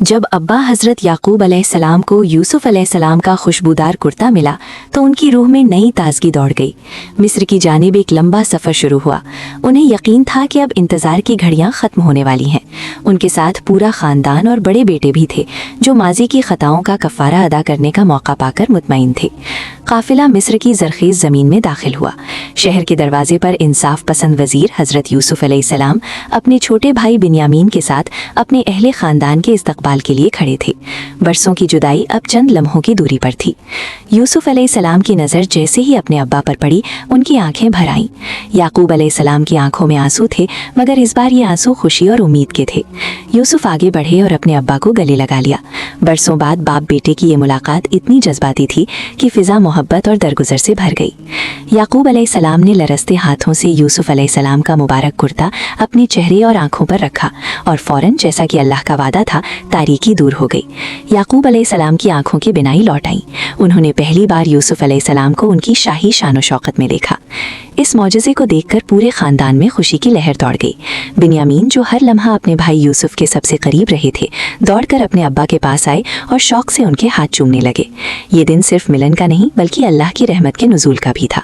जब अब्बा हज़रत याकूब अलैहिस्सलाम को यूसुफ अलैहिस्सलाम का खुशबूदार कुर्ता मिला तो उनकी रूह में नई ताजगी दौड़ गई। मिस्र की जानिब एक लंबा सफ़र शुरू हुआ। उन्हें यकीन था कि अब इंतज़ार की घड़ियां ख़त्म होने वाली हैं। उनके साथ पूरा ख़ानदान और बड़े बेटे भी थे जो माजी की ख़ताओं का कफ़ारा अदा करने का मौका पाकर मुतमईन थे। काफ़िला मिस्र की ज़रख़ीज़ ज़मीन में दाखिल हुआ। शहर के दरवाजे पर इंसाफ पसंद वज़ीर हज़रत यूसुफ अलैहिस्सलाम अपने छोटे भाई बिन्यामीन के साथ अपने अहले ख़ानदान के इस्तक़बाल के लिए खड़े थे। बरसों की जुदाई अब चंद लम्हों की दूरी पर थी। यूसुफ अलैहिस्सलाम की नज़र जैसे ही अपने अब्बा पर पड़ी, उनकी आंखें भर आईं। याकूब अलैहिस्सलाम की आंखों में आंसू थे, मगर इस बार ये आंसू खुशी और उम्मीद के थे। यूसुफ आगे बढ़े और अपने अब्बा को गले लगा लिया। बरसों बाद बाप बेटे की ये मुलाकात इतनी जज्बाती थी कि फ़िज़ा मोहब्बत और दरगुजर से भर गई। याकूब अलैहिस्सलाम ने लरसते हाथों से यूसुफ अलैहिस्सलाम का मुबारक कुर्ता अपने चेहरे और आंखों पर रखा और फ़ौरन, जैसा कि अल्लाह का वादा था, तारीकी दूर हो गई। याकूब अलैहिस्सलाम की आंखों की बिनाई लौट आई। उन्होंने पहली बार यूसुफ अलैहिस्सलाम को उनकी शाही शान शौकत में देखा। इस मौजज़े को देखकर पूरे ख़ानदान में खुशी की लहर दौड़ गई। बिन्यामीन, जो हर लम्हा अपने भाई यूसुफ के सबसे करीब रहे थे, दौड़कर अपने अब्बा के पास आए और शौक से उनके हाथ चूमने लगे। ये दिन सिर्फ मिलन का नहीं बल्कि अल्लाह की रहमत के नुज़ूल का भी था।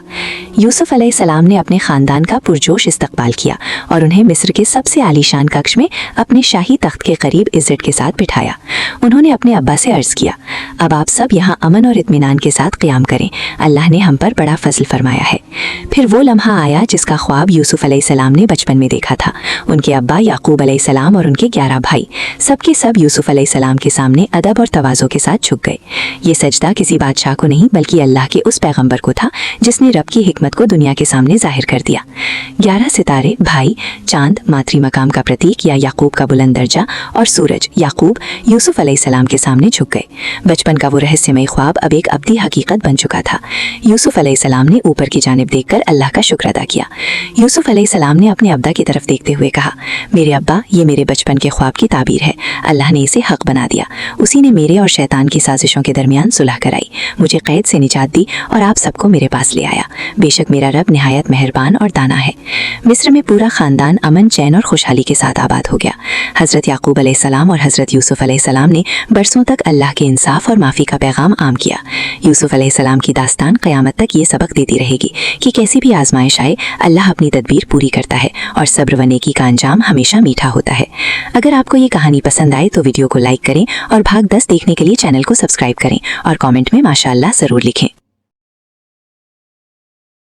यूसुफ अलैहिस्सलाम ने अपने ख़ानदान का पुरजोश इस्तकबाल किया और उन्हें मिस्र के सबसे आलीशान कक्ष में अपने शाही तख्त के करीब इज़्ज़त के साथ बिठाया। उन्होंने अपने अब्बा से अर्ज़ किया, अब आप सब यहाँ अमन और इत्मीनान के साथ क़याम करें। अल्लाह ने हम पर बड़ा फ़ज़ल फरमाया है। फिर वो लम्हा आया जिसका ख्वाब यूसुफ अलैहिस्सलाम ने बचपन में देखा था। उनके अब्बा याकूब अलैहिस्सलाम और उनके 11 भाई सब के सब यूसुफ अलैहिस्सलाम के सामने अदब और तवाज़ो के साथ झुक गए। ये सजदा किसी बादशाह को नहीं बल्कि अल्लाह के उस पैगंबर को था जिसने रब की हिकमत को दुनिया के सामने जाहिर कर दिया। 11 सितारे, भाई, चांद, मातृ मकाम का प्रतीक या याकूब का बुलंद दर्जा, और सूरज याकूब यूसुफ अलैहिस्सलाम के सामने झुक गए। बचपन का वो रहस्यमय ख्वाब अब एक अब्दी हकीकत बन चुका था। यूसुफ अलैहिस्सलाम ने ऊपर की जानिब देखकर अल्लाह का शुक्र अदा किया। यूसुफ अलैहिस्सलाम ने अपने अब्बा की तरफ देखते हुए कहा, मेरे अब्बा, ये मेरे बचपन के ख्वाब की ताबीर है। अल्लाह ने इसे हक बना दिया। उसी ने मेरे और शैतान की साजिशों के दरमियान सुलह कराई, मुझे कैद से निजात दी और आप सबको मेरे पास ले आया। बेशक मेरा रब निहायत मेहरबान और दाना है। मिस्र में पूरा ख़ानदान अमन, चैन और खुशहाली के साथ आबाद हो गया। हज़रत याकूब अलैहिस्सलाम और हज़रत यूसुफ अलैहिस्सलाम ने बरसों तक अल्लाह के इंसाफ और माफ़ी का पैगाम आम किया। यूसुफ अलैहिस्सलाम की दास्तान क़यामत तक ये सबक देती रहेगी कि कैसी भी आजमाइश आए, अल्लाह अपनी तदबीर पूरी करता है और सब्र व नेकी का अंजाम हमेशा मीठा होता है। अगर आपको ये कहानी पसंद आए तो वीडियो को लाइक करें और भाग 10 देखने के लिए चैनल को सब्सक्राइब करें और कमेंट में माशाअल्लाह ज़रूर लिखें।